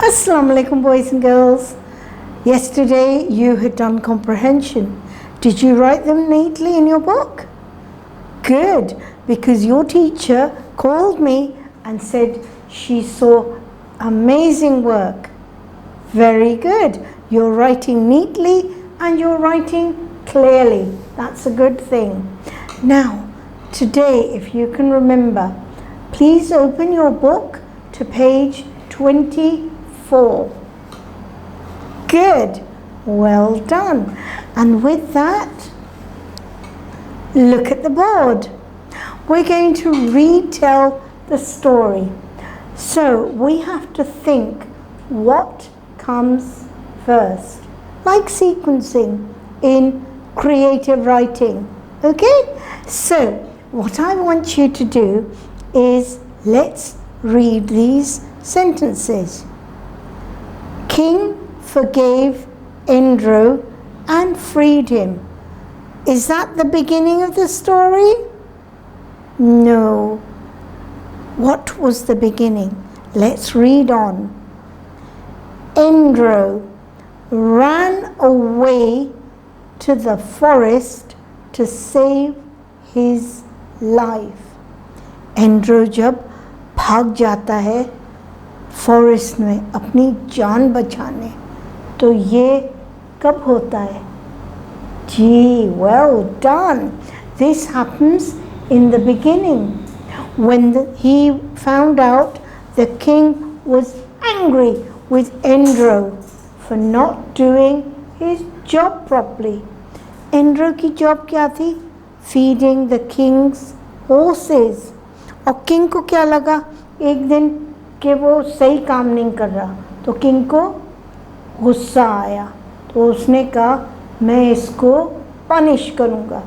Assalamu alaikum, boys and girls. Yesterday you had done comprehension. Did you write them neatly in your book? Good, because your teacher called me and said she saw amazing work. Very good. You're writing neatly and you're writing clearly. That's a good thing. Now, today, if you can remember, please open your book to page 24. Good. Well done. And with that, look at the board. We're going to retell the story. So we have to think what comes first, like sequencing in creative writing. Okay? So what I want you to do is let's read these sentences. King forgave Endro and freed him. Is that the beginning of the story? No. What was the beginning? Let's read on. Endro ran away to the forest to save his life. Endro जब भाग जाता है forest में अपनी जान बचाने, तो ये कब होता है? Gee, well done. This happens in the beginning when he found out the king was angry with Endro for not doing his job properly. Endro की job क्या थी? Feeding the king's horses. और किंग को क्या लगा एक दिन कि वो सही काम नहीं कर रहा, तो किंग को गुस्सा आया, तो उसने कहा मैं इसको पनिश करूँगा.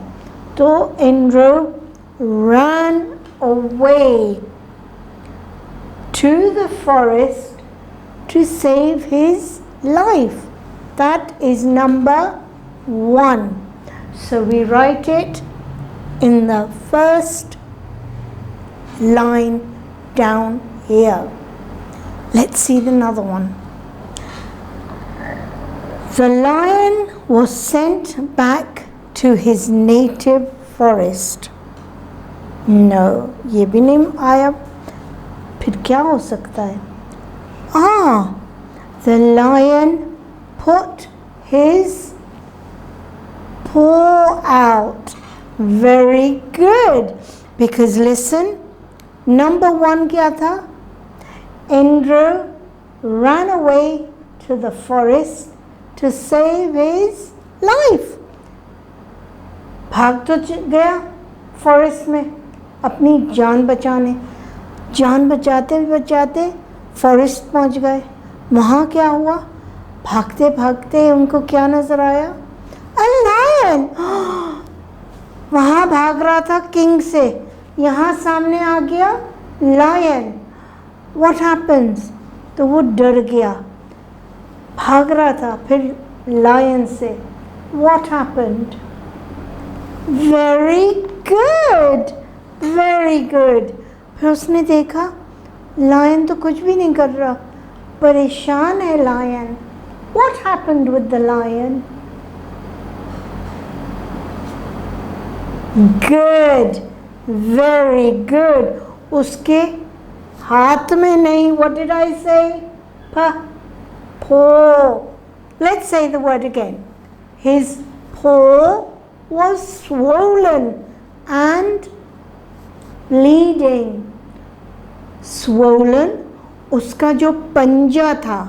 तो Andrew ran away to the forest to save his life. That is number 1. So we write it in the first line down here. Let's see another one. The lion was sent back to his native forest. No, ये भी नहीं आया. फिर क्या हो सकता है? The lion put his paw out. Very good. Because listen, number 1 क्या था? Endro ran away to the forest to save his life. भाग तो गया फॉरेस्ट में अपनी जान बचाने. जान बचाते बचाते फॉरेस्ट पहुंच गए. वहाँ क्या हुआ? भागते भागते उनको क्या नजर आया? A lion. वहाँ भाग रहा था किंग से, यहाँ सामने आ गया लायन. What happens? तो वो डर गया, भाग रहा था फिर लायन से. What happened? Very good, very good. फिर उसने देखा लायन तो कुछ भी नहीं कर रहा, परेशान है lion. What happened with the lion? Good, very good. उसके हाथ में नहीं. What did I say? Paw. Let's say the word again. His paw was swollen and bleeding. Swollen, उसका जो पंजा था,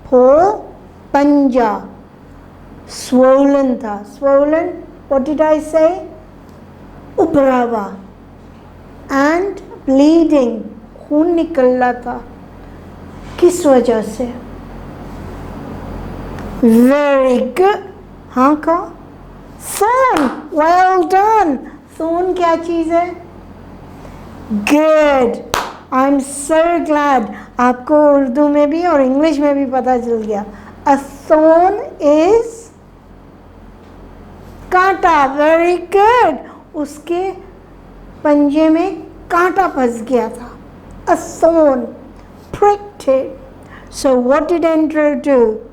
paw, पंजा, swollen था. Swollen, what did I say? उभरा हुआ. And bleeding, खून निकल रहा था. किस वजह से? Very good. हाँ कहा? Thorn. Well done. Thorn क्या चीज़ है? Good. I'm so glad. आपको उर्दू में भी और इंग्लिश में भी पता चल गया. A thorn is कांटा. Very good. उसके पंजे में कांटा फंस गया था. A thorn pricked it. So what did Andrew do?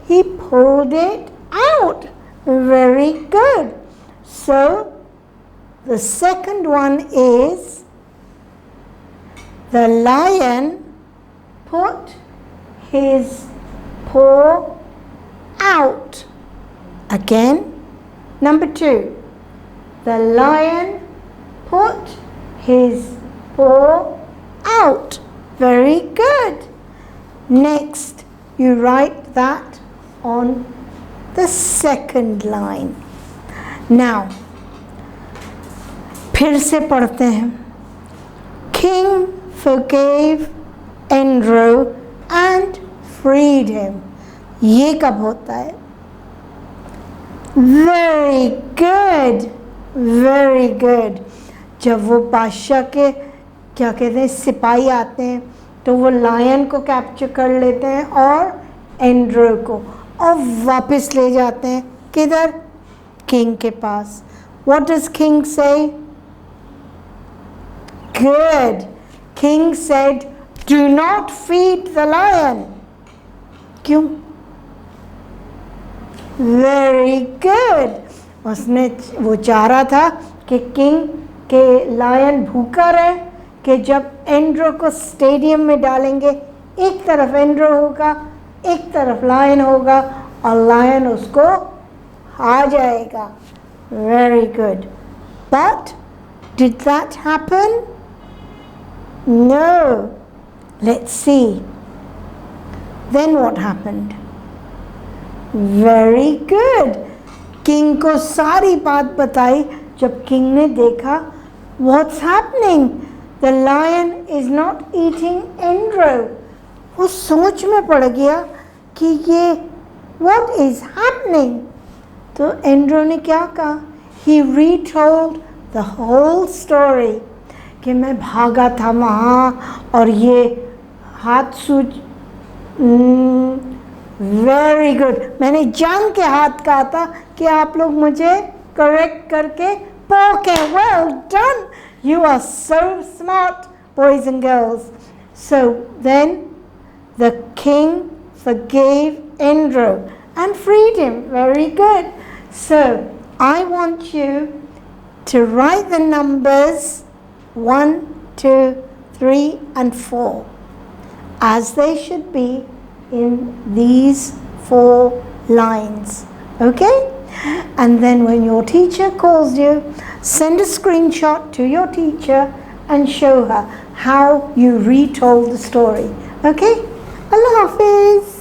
He pulled it out. Very good. So the second one is the lion put his paw out. Again, number 2. The lion put his paw out. Very good. Next, you write that on the second line. Now, फिर से पढ़ते हैं. King forgave Andrew and freed him. ये कब होता है? Very good. Very good. जब वो बादशाह के क्या कहते हैं सिपाही आते हैं तो वो लायन को कैप्चर कर लेते हैं और एंड्रू को और वापस ले जाते हैं किधर? किंग के पास. What does king say? Good. King said, do not feed the lion. क्यों? Very good. उसने वो चाह रहा था कि किंग के लायन भूखा रहे, कि जब एंड्रो को स्टेडियम में डालेंगे एक तरफ एंड्रो होगा एक तरफ लायन होगा और लायन उसको आ जाएगा. Very good. But did that happen? No. Let's see. Then what happened? Very good. King को सारी बात बताई. जब किंग ने देखा, what's happening? The lion is not eating Andrew. वो सोच में पड़ गया कि ये what is happening? तो एंड्रो ने क्या कहा? He retold the whole story. कि मैं भागा था वहाँ और ये हाथ सूझ. Very good. मैंने जान के हाथ कहा था कि आप लोग मुझे करेक्ट करके पोके. Well done. You are so smart, boys and girls. So then the king forgave Andrew and freed him. Very good. So I want you to write the numbers 1, 2, 3 and 4 as they should be in these 4 lines. Okay? And then when your teacher calls you, send a screenshot to your teacher and show her how you retold the story. Okay? Allah Hafiz.